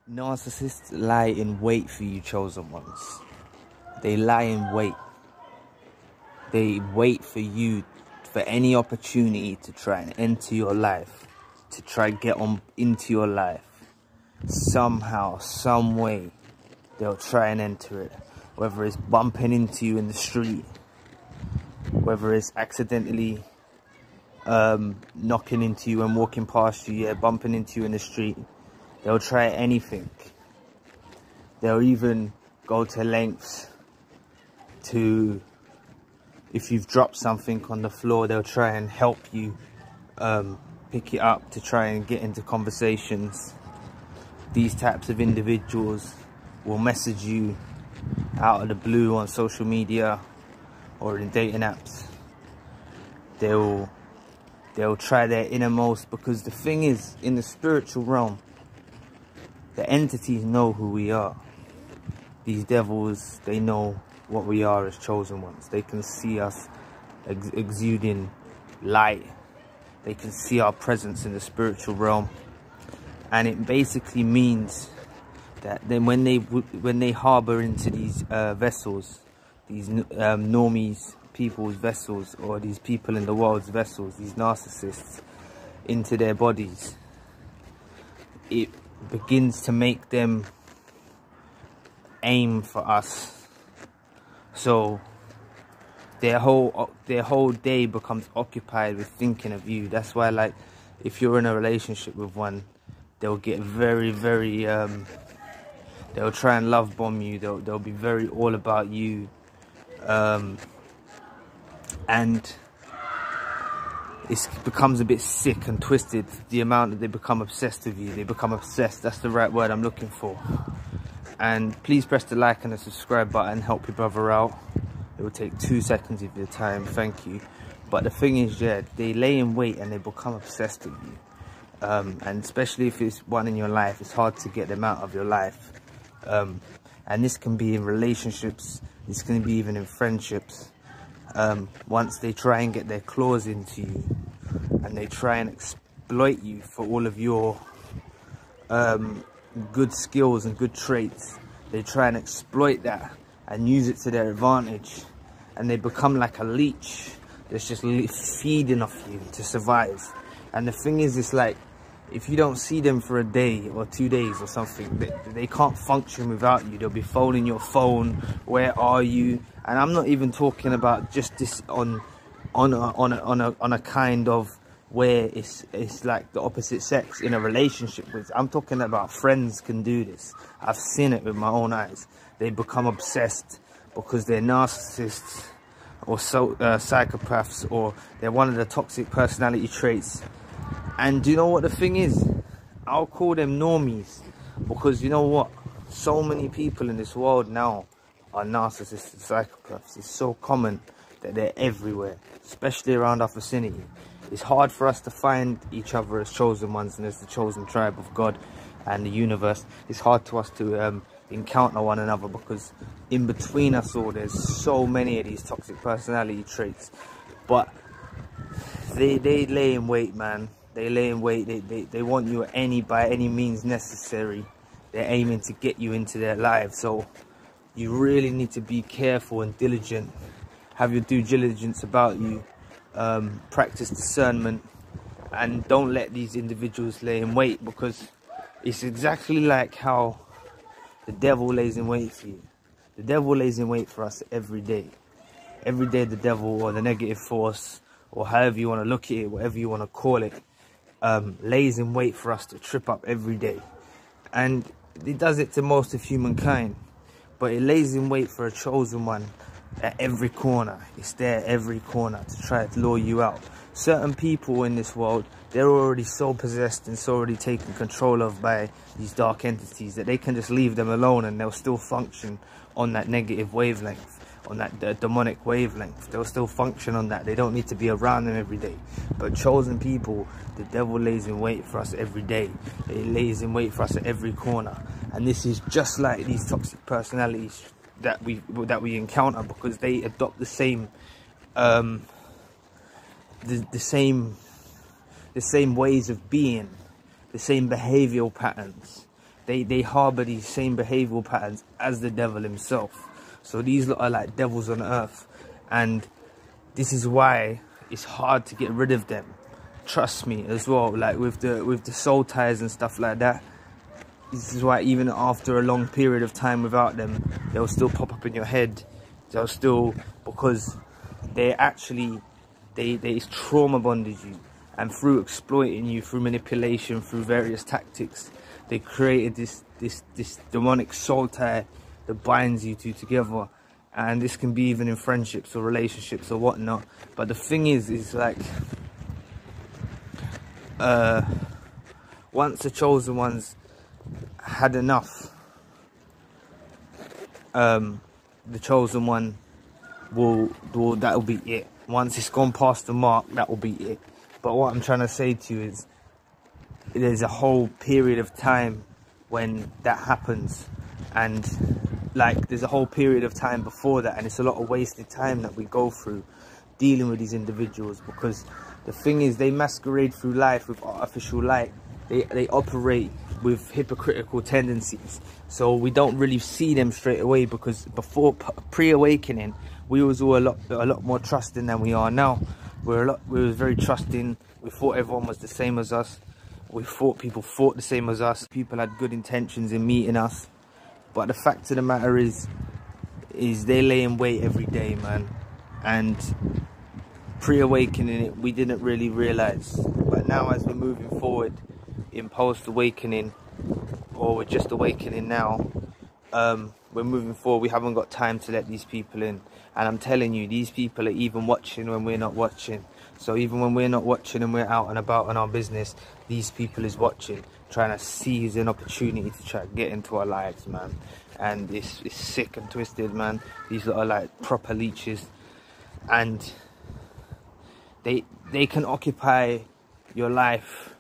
Narcissists lie in wait for you, chosen ones. They lie in wait. They wait for you, for any opportunity to try and enter your life, to try and get on into your life. Somehow, some way, they'll try and enter it. Whether it's bumping into you in the street, whether it's accidentally knocking into you and walking past you, yeah, bumping into you in the street. They'll try anything. They'll even go to lengths to, if you've dropped something on the floor, they'll try and help you pick it up to try and get into conversations. These types of individuals will message you out of the blue on social media or in dating apps. They'll try their innermost, because the thing is, in the spiritual realm, the entities know who we are. These devils, they know what we are as chosen ones. They can see us exuding light. They can see our presence in the spiritual realm. And it basically means that then when they harbor into these vessels, these normies, people's vessels, or these people in the world's vessels, these narcissists, into their bodies, it begins to make them aim for us. So their whole day becomes occupied with thinking of you. That's why, like, if you're in a relationship with one, they'll get very, very they'll try and love bomb you. They'll be very all about you, and it becomes a bit sick and twisted, the amount that they become obsessed with you. They become obsessed, that's the right word I'm looking for. And please press the like and the subscribe button, help your brother out. It will take 2 seconds of your time, thank you. But the thing is, yeah, they lay in wait and they become obsessed with you. And especially if it's one in your life, it's hard to get them out of your life. And this can be in relationships, this can be even in friendships. Once they try and get their claws into you and they try and exploit you for all of your good skills and good traits, they try and exploit that and use it to their advantage, and they become like a leech that's just feeding off you to survive. And the thing is, it's like, if you don't see them for a day or 2 days or something, they can't function without you. They'll be phoning your phone, where are you? And I'm not even talking about just this on a kind of where it's like the opposite sex in a relationship with. I'm talking about friends can do this. I've seen it with my own eyes. They become obsessed because they're narcissists or psychopaths, or they're one of the toxic personality traits. And do you know what the thing is? I'll call them normies, because you know what? So many people in this world now are narcissists and psychopaths. It's so common that they're everywhere, especially around our vicinity. It's hard for us to find each other as chosen ones and as the chosen tribe of God and the universe. It's hard to us to encounter one another, because in between us all, there's so many of these toxic personality traits. But they lay in wait, man. They lay in wait. They want you by any means necessary. They're aiming to get you into their lives. So you really need to be careful and diligent. Have your due diligence about you. Practice discernment. And don't let these individuals lay in wait, because it's exactly like how the devil lays in wait for you. The devil lays in wait for us every day. Every day the devil, or the negative force, or however you want to look at it, whatever you want to call it, lays in wait for us to trip up every day. And it does it to most of humankind, but it lays in wait for a chosen one at every corner. It's there at every corner to try to lure you out. Certain people in this world, they're already so possessed and so already taken control of by these dark entities that they can just leave them alone and they'll still function on that negative wavelength, on that demonic wavelength. They'll still function on that. They don't need to be around them every day. But chosen people, the devil lays in wait for us every day. It lays in wait for us at every corner. And this is just like these toxic personalities that we encounter, because they adopt the same the same ways of being, the same behavioral patterns. they harbor these same behavioral patterns as the devil himself. So these lot are like devils on earth, and this is why it's hard to get rid of them. Trust me as well, like with the soul ties and stuff like that. This is why even after a long period of time without them, they'll still pop up in your head. They'll still, because they actually, they trauma bonded you, and through exploiting you, through manipulation, through various tactics, they created this demonic soul tie that binds you two together. And this can be even in friendships or relationships or whatnot. But the thing is like, once the chosen ones had enough, the chosen one that'll be it. Once it's gone past the mark, that will be it. But what I'm trying to say to you is, there's a whole period of time when that happens, and like there's a whole period of time before that, and it's a lot of wasted time that we go through dealing with these individuals, because the thing is, they masquerade through life with artificial light. They operate with hypocritical tendencies, so we don't really see them straight away, because before pre-awakening we was all a lot more trusting than we are now. We were very trusting. We thought everyone was the same as us. We thought people thought the same as us. People had good intentions in meeting us, but the fact of the matter is they lay in wait every day, man. And pre-awakening it, we didn't really realize, but now as we're moving forward in post-awakening, or we're just awakening now, we're moving forward. We haven't got time to let these people in, and I'm telling you, these people are even watching when we're not watching. So even when we're not watching and we're out and about on our business, these people is watching, trying to seize an opportunity to try to get into our lives, man. And it's sick and twisted, man. These are like proper leeches, and they can occupy your life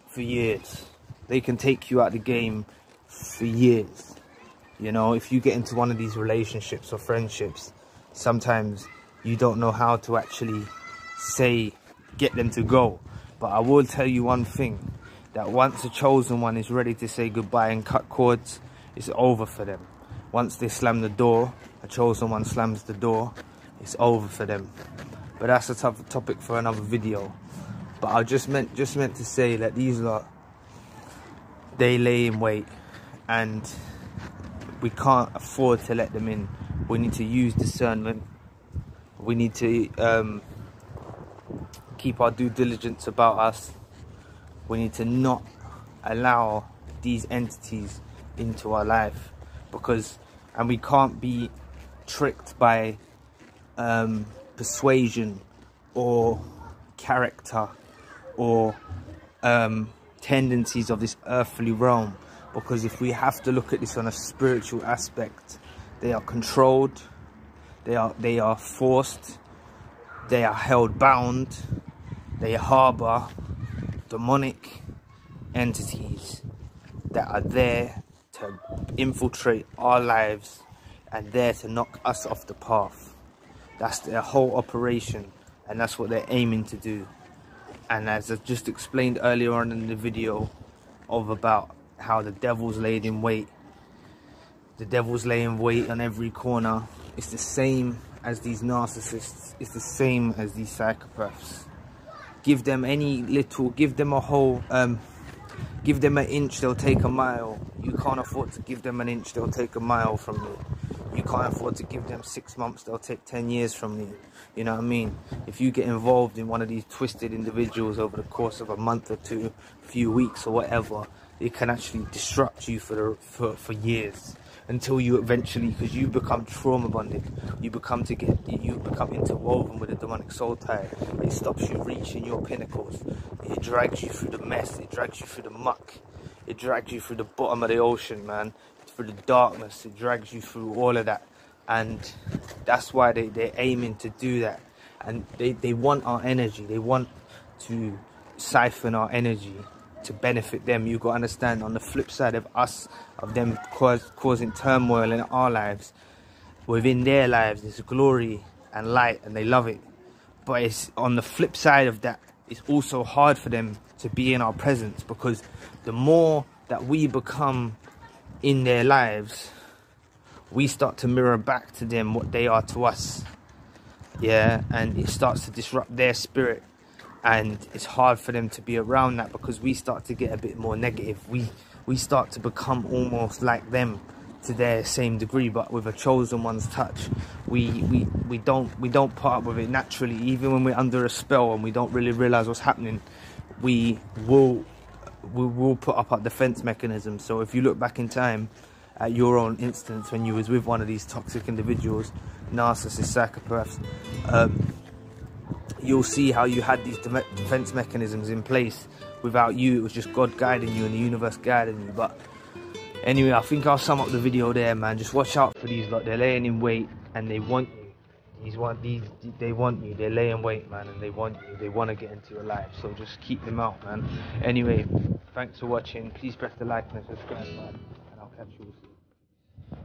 for years. They can take you out the game for years. You know, if you get into one of these relationships or friendships, sometimes you don't know how to actually get them to go. But I will tell you one thing, that once a chosen one is ready to say goodbye and cut cords, it's over for them. Once they slam the door, a chosen one slams the door, it's over for them. But that's a tough topic for another video. But I just meant to say that these lot, they lay in wait, and we can't afford to let them in. We need to use discernment. We need to keep our due diligence about us. We need to not allow these entities into our life, and we can't be tricked by persuasion or character or tendencies of this earthly realm, because if we have to look at this on a spiritual aspect, they are controlled, they are forced, they are held bound, they harbor demonic entities that are there to infiltrate our lives and there to knock us off the path. That's their whole operation, and that's what they're aiming to do. And as I just explained earlier on in the video about how the devil's laid in wait, the devil's laying wait on every corner. It's the same as these narcissists. It's the same as these psychopaths. Give them any little, give them a whole, give them an inch, they'll take a mile. You can't afford to give them an inch, they'll take a mile from you. You can't afford to give them 6 months, they'll take 10 years from you. You know what I mean? If you get involved in one of these twisted individuals over the course of a month or two, a few weeks or whatever, it can actually disrupt you for years, until you eventually, because you become trauma bonded, you become interwoven with a demonic soul tie. It stops you reaching your pinnacles. It drags you through the mess. It drags you through the muck. It drags you through the bottom of the ocean, man. Through the darkness. It drags you through all of that. And that's why they're aiming to do that. And they want our energy. They want to siphon our energy to benefit them. You've got to understand, on the flip side of us, of them causing turmoil in our lives, within their lives there's glory and light, and they love it. But it's on the flip side of that, it's also hard for them to be in our presence, because the more that we become in their lives, we start to mirror back to them what they are to us. Yeah, and it starts to disrupt their spirit, and it's hard for them to be around that, because we start to get a bit more negative. We start to become almost like them to their same degree, but with a chosen one's touch. We don't put up with it naturally. Even when we're under a spell and we don't really realize what's happening, we will put up our defense mechanisms. So if you look back in time at your own instance when you was with one of these toxic individuals, narcissists, psychopaths, you'll see how you had these defense mechanisms in place. Without you, it was just God guiding you and the universe guiding you. But anyway, I think I'll sum up the video there, man. Just watch out for these lot. They're laying in wait and they want you. They want you. They're laying wait, man, and they want you. They want to get into your life. So just keep them out, man. Anyway, thanks for watching. Please press the like and subscribe button, and I'll catch you soon.